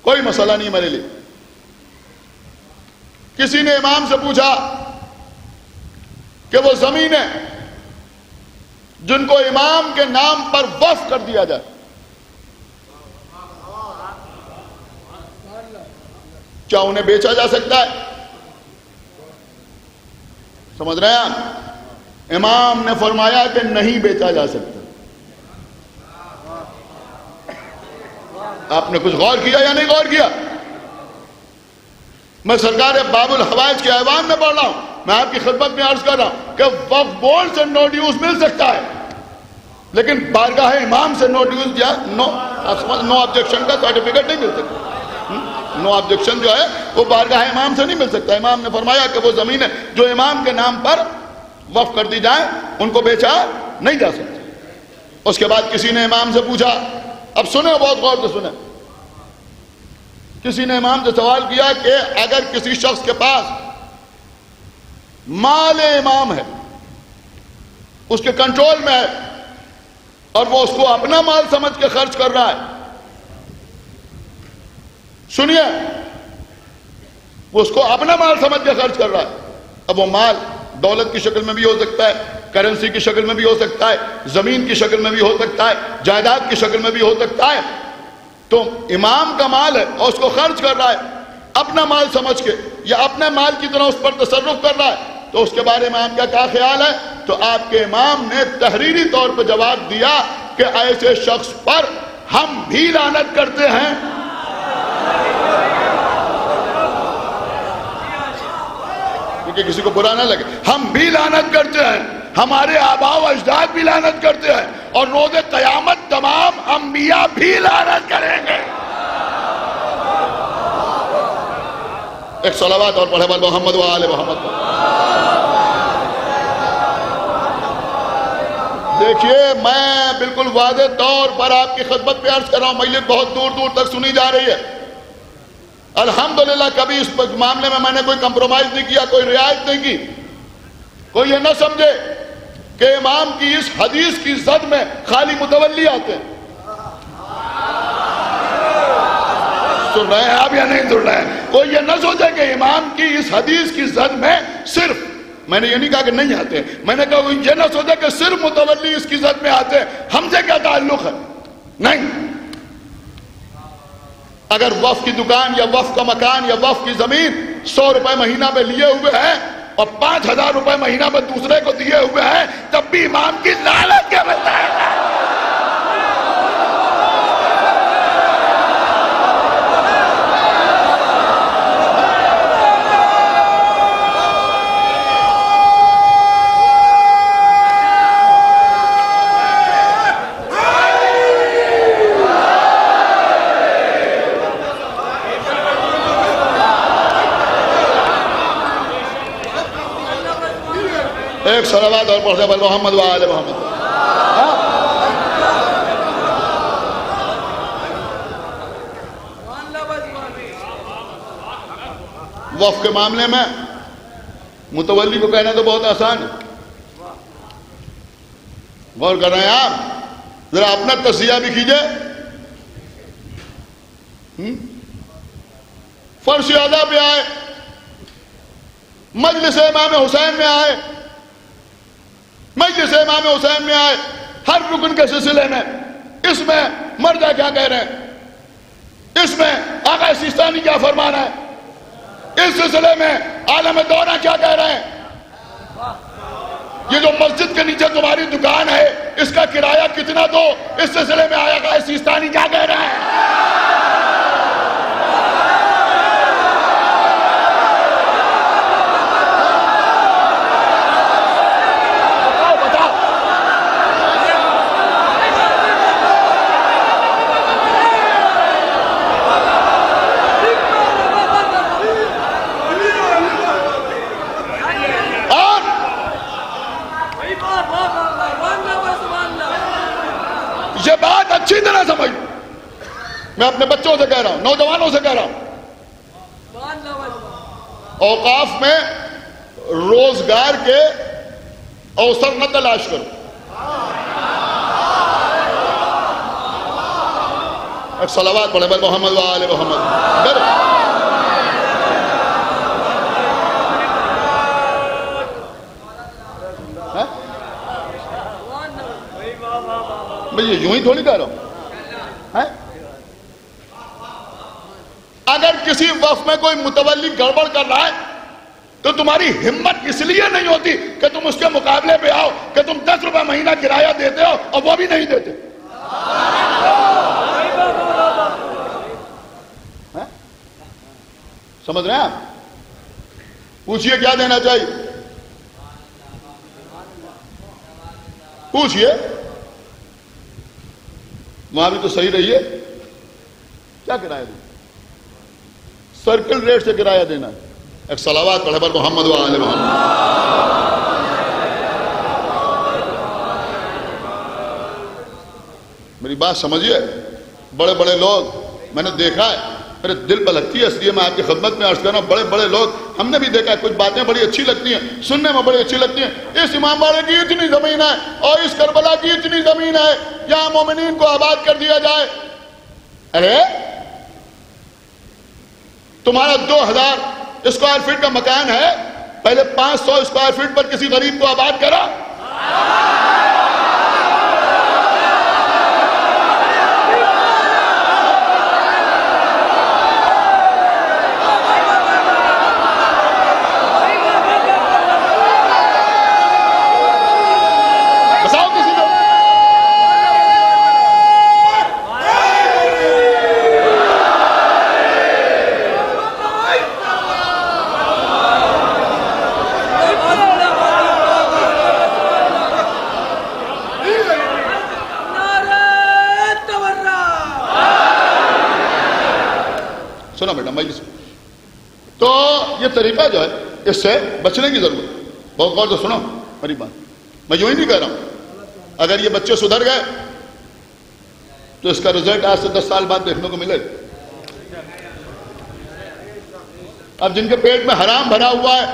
کوئی مسئلہ نہیں میرے لیے. کسی نے امام سے پوچھا کہ وہ زمینیں جن کو امام کے نام پر وقف کر دیا جائے، کیا انہیں بیچا جا سکتا ہے؟ سمجھ رہے ہیں آپ؟ امام نے فرمایا کہ نہیں بیچا جا سکتا. آپ نے کچھ غور کیا یا نہیں غور کیا؟ میں سرکار باب الحوائج کے ایوان میں پڑھ رہا ہوں، میں آپ کی خدمت میں عرض کر رہا ہوں کہ وقف بورڈ سے نو ڈیوز مل سکتا ہے، لیکن بارگاہ امام سے نو ڈیوز یا نو آبجیکشن کا سرٹیفکیٹ نہیں مل سکتا. نو آبجیکشن جو ہے وہ بارگاہ امام سے نہیں مل سکتا. امام نے فرمایا کہ وہ زمینیں جو امام کے نام پر وقف کر دی جائیں ان کو بیچا نہیں جا سکتا. اس کے بعد کسی نے امام سے پوچھا، اب سنیں بہت غور سے سنیں، کسی نے امام سے سوال کیا کہ اگر کسی شخص کے پاس مال امام ہے، اس کے کنٹرول میں ہے، اور وہ اس کو اپنا مال سمجھ کے خرچ کر رہا ہے، سنیے، وہ اس کو اپنا مال سمجھ کے خرچ کر رہا ہے. اب وہ مال دولت کی شکل میں بھی ہو سکتا ہے، کرنسی کی شکل میں بھی ہو سکتا ہے، زمین کی شکل میں بھی ہو سکتا ہے، جائیداد کی شکل میں بھی ہو سکتا ہے. تو امام کا مال ہے اور اس کو خرچ کر رہا ہے اپنا مال سمجھ کے، یا اپنے مال کی طرح اس پر تصرف کر رہا ہے، تو اس کے بارے میں آپ کا کیا خیال ہے؟ تو آپ کے امام نے تحریری طور پہ جواب دیا کہ ایسے شخص پر ہم بھی لعنت کرتے ہیں. کیونکہ کسی کو برا نہ لگے، ہم بھی لعنت کرتے ہیں، ہمارے آباء و اجداد بھی لعنت کرتے ہیں، اور روز قیامت تمام انبیاء بھی لعنت کریں گے. ایک صلوات اور پڑھے بل محمد و آل محمد. دیکھیے، میں بالکل واضح طور پر آپ کی خدمت پہ عرض کر رہا ہوں، مجلس بہت دور دور تک سنی جا رہی ہے. الحمدللہ کبھی اس معاملے میں نے کوئی کمپرومائز نہیں کیا، کوئی رعایت نہیں کی. کوئی یہ نہ سمجھے کہ امام کی اس حدیث کی زد میں خالی متولی آتے ہیں. سن رہے ہیں آپ یا نہیں سن رہے ہیں؟ کوئی یہ نہ سوچے کہ امام کی اس حدیث کی زد میں صرف، میں نے یہ نہیں کہا کہ نہیں آتے، میں نے کہا یہ نہ سوچے کہ صرف متولی اس کی زد میں آتے ہیں، ہم سے کیا تعلق ہے. نہیں، اگر وقف کی دکان یا وقف کا مکان یا وقف کی زمین 100 روپے مہینہ میں لیے ہوئے ہیں اور 5000 روپے مہینہ میں دوسرے کو دیے ہوئے ہیں، تب بھی امام کی لعنت کیا بتائے گا؟ ایک صلوات اور پڑھتے بل محمد و آل محمد. وقف کے معاملے میں متولی کو کہنا تو بہت آسان ہے. غور کر رہے ہیں آپ؟ ذرا اپنا تجزیہ بھی کیجئے. فرش اعلیٰ پہ آئے، مجلس امام حسین میں آئے، مجلس امام حسین میں آئے، ہر رکن کے سلسلے میں، اس میں مرجع کیا کہہ رہے ہیں، اس میں آقا سیستانی کیا فرمانا ہے، اس سلسلے میں عالم دورہ کیا کہہ رہے ہیں، یہ جو مسجد کے نیچے تمہاری دکان ہے اس کا کرایہ کتنا دو، اس سلسلے میں آقا سیستانی کیا کہہ رہے ہیں. یہ بات اچھی طرح سمجھ، میں اپنے بچوں سے کہہ رہا ہوں، نوجوانوں سے کہہ رہا ہوں، اوقاف میں روزگار کے اوسر نہ تلاش کرو. ایک صلوات پڑھے بر محمد و آل محمد. میں یہ یوں ہی تھوڑی کہہ رہا ہوں. اگر کسی وقت میں کوئی متولی گڑبڑ کر رہا ہے تو تمہاری ہمت اس لیے نہیں ہوتی کہ تم اس کے مقابلے پہ آؤ کہ تم 10 روپے مہینہ کرایہ دیتے ہو اور وہ بھی نہیں دیتے. سمجھ رہے ہیں آپ؟ پوچھئے کیا دینا چاہیے, پوچھئے. وہاں بھی تو صحیح رہیے. کیا کرایہ دینا؟ سرکل ریٹ سے کرایہ دینا. ایک صلوات پڑھے بر محمد و آل محمد. میری بات سمجھیے. بڑے بڑے لوگ میں نے دیکھا ہے, میرے دل پہ لگتی ہے, اس لیے میں آپ کی خدمت میں عرض کر رہا ہوں. بڑے بڑے لوگ ہم نے بھی دیکھا ہے, کچھ باتیں بڑی اچھی لگتی ہیں, سننے میں بڑی اچھی لگتی ہیں. اس امام باڑے کی اتنی زمین ہے اور اس کربلا کی اتنی زمین ہے, یہاں مومنین کو آباد کر دیا جائے. ارے تمہارا 2000 اسکوائر فٹ کا مکان ہے, پہلے 500 اسکوائر فٹ پر کسی غریب کو آباد کرا. سنا بیٹا مجلس. تو یہ طریقہ جو ہے اس سے بچنے کی ضرورت. بہت غور سے سنو میری بات. میں یوں ہی نہیں کہہ رہا ہوں. اگر یہ بچے سدھر گئے تو اس کا رزلٹ آج سے 10 سال بعد دیکھنے کو ملے گا. اب جن کے پیٹ میں حرام بھرا ہوا ہے,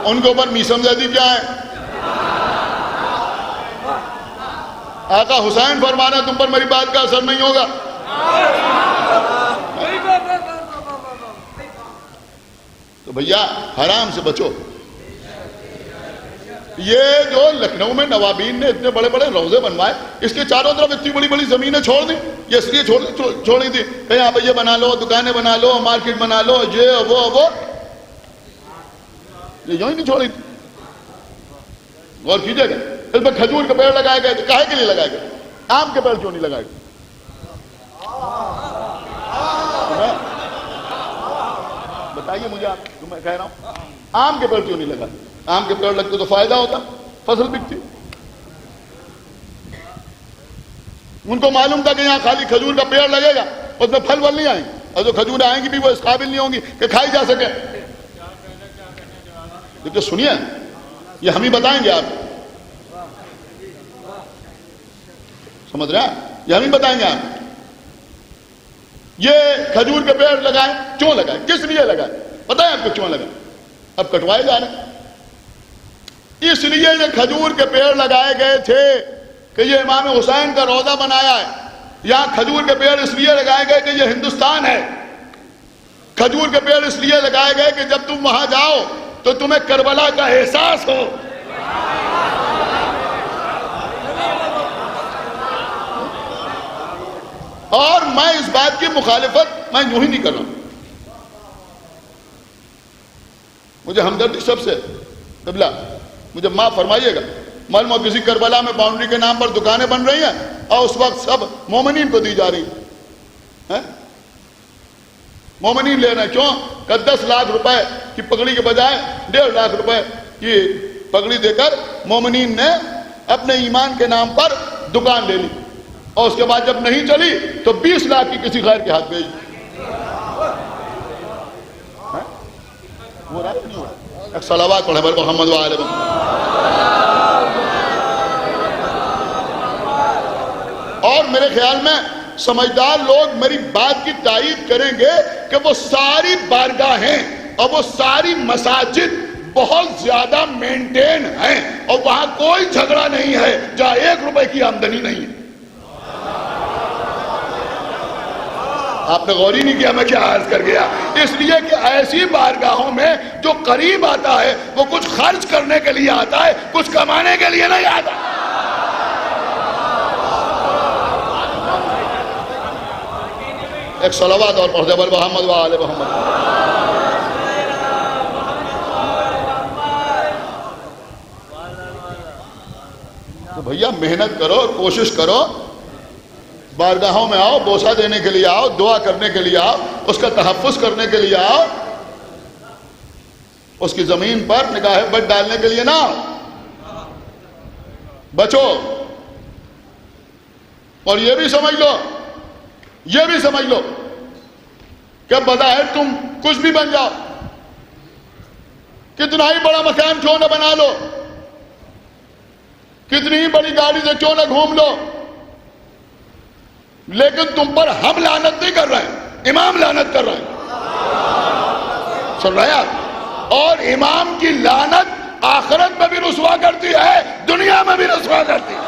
ان کے اوپر میسم زیادی کیا ہے. آقا حسین فرمانا تم پر میری بات کا اثر نہیں ہوگا. تو بھیا حرام سے بچو. یہ جو لکھنؤ میں نوابین نے اتنے بڑے بڑے روضے بنوائے, اس کے چاروں طرف اتنی بڑی بڑی زمینیں چھوڑ دی. یہ اس لیے چھوڑی تھی کہ یہاں پہ یہ بنا لو, دکانیں بنا لو, مارکیٹ بنا لو, یہ وہ. یہ یوں ہی نہیں چھوڑی تھی. غور کیجیے گا. اس میں کھجور کے پیڑ لگائے گئے, کاہے کے لیے لگائے گئے؟ آم کے پیڑ کیوں نہیں لگائے گئے؟ بتائیے مجھے, آپ جو میں کہہ رہا ہوں, آم کے پیڑ کیوں نہیں لگائے؟ آم کے پیڑ لگتے تو فائدہ ہوتا, فصل بکتی. ان کو معلوم تھا کہ یہاں خالی کھجور کا پیڑ لگے گا, اس میں پھل ول نہیں آئیں گے, اور جو کھجور آئیں گی بھی وہ اس قابل نہیں ہوں گی کہ کھائی جا سکے. لیکن سنیے, یہ ہم ہی بتائیں گے. آپ سمجھ رہے ہیں؟ یہ ہم ہی بتائیں گے. آپ یہ کھجور کے پیڑ لگائیں, کیوں لگائیں, کس لیے لگائیں, بتائیں آپ کو کیوں لگائیں. اب کٹوائے جا رہے ہیں. اس لیے یہ کھجور کے پیڑ لگائے گئے تھے کہ یہ امام حسین کا روضہ بنایا ہے. یہاں کھجور کے پیڑ اس لیے لگائے گئے کہ یہ ہندوستان ہے. کھجور کے پیڑ اس لیے لگائے گئے کہ جب تم وہاں جاؤ تو تمہیں کربلا کا احساس ہو. اور میں اس بات کی مخالفت میں یوں ہی نہیں کر رہا ہوں. مجھے ہمدردی سب سے, قبلہ مجھے معاف فرمائیے گا, معلوم ہو کسی کربلا میں باؤنڈری کے نام پر دکانیں بن رہی ہیں اور اس وقت سب مومنین کو دی جا رہی ہیں. مومنین لے رہے ہیں. کیوں کہ 10 لاکھ روپے کی پگڑی کے بجائے 1.5 لاکھ روپے کی پگڑی دے کر مومنین نے اپنے ایمان کے نام پر دکان لے لی, اور اس کے بعد جب نہیں چلی تو 20 لاکھ کی کسی غیر کے ہاتھ بھیج دی. ایک صلوات پڑھے بر محمد و آل محمد. اور میرے خیال میں سمجھدار لوگ میری بات کی تائید کریں گے کہ وہ ساری بارگاہیں اور وہ ساری مساجد بہت زیادہ مینٹین ہیں اور وہاں کوئی جھگڑا نہیں ہے جہاں 1 روپے کی آمدنی نہیں ہے. آپ نے غور ہی نہیں کیا میں کیا عرض کر گیا. اس لیے کہ ایسی بارگاہوں میں جو قریب آتا ہے وہ کچھ خرچ کرنے کے لیے آتا ہے, کچھ کمانے کے لیے نہیں آتا. ایک صلوات اور پڑھ دے بل محمد و آل محمد. تو بھیا محنت کرو, کوشش کرو, بارگاہوں میں آؤ, بوسہ دینے کے لیے آؤ, دعا کرنے کے لیے آؤ, اس کا تحفظ کرنے کے لیے آؤ, اس کی زمین پر نگاہ بد ڈالنے کے لیے نہ آؤ. بچو. اور یہ بھی سمجھ لو کہ بظاہر تم کچھ بھی بن جاؤ, کتنا ہی بڑا مکان کیوں نہ بنا لو, کتنی ہی بڑی گاڑی سے کیوں نہ گھوم لو, لیکن تم پر ہم لعنت نہیں کر رہے ہیں, امام لعنت کر رہے ہیں. سن رہے ہیں آپ؟ اور امام کی لعنت آخرت میں بھی رسوا کرتی ہے, دنیا میں بھی رسوا کرتی ہے.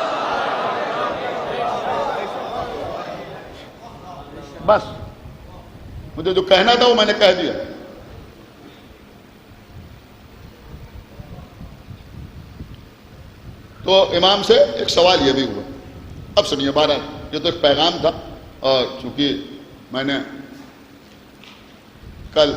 بس مجھے جو کہنا تھا وہ میں نے کہہ دیا. تو امام سے ایک سوال یہ بھی ہوا. اب سنیے, بہرحال یہ تو ایک پیغام تھا, اور چونکہ میں نے کل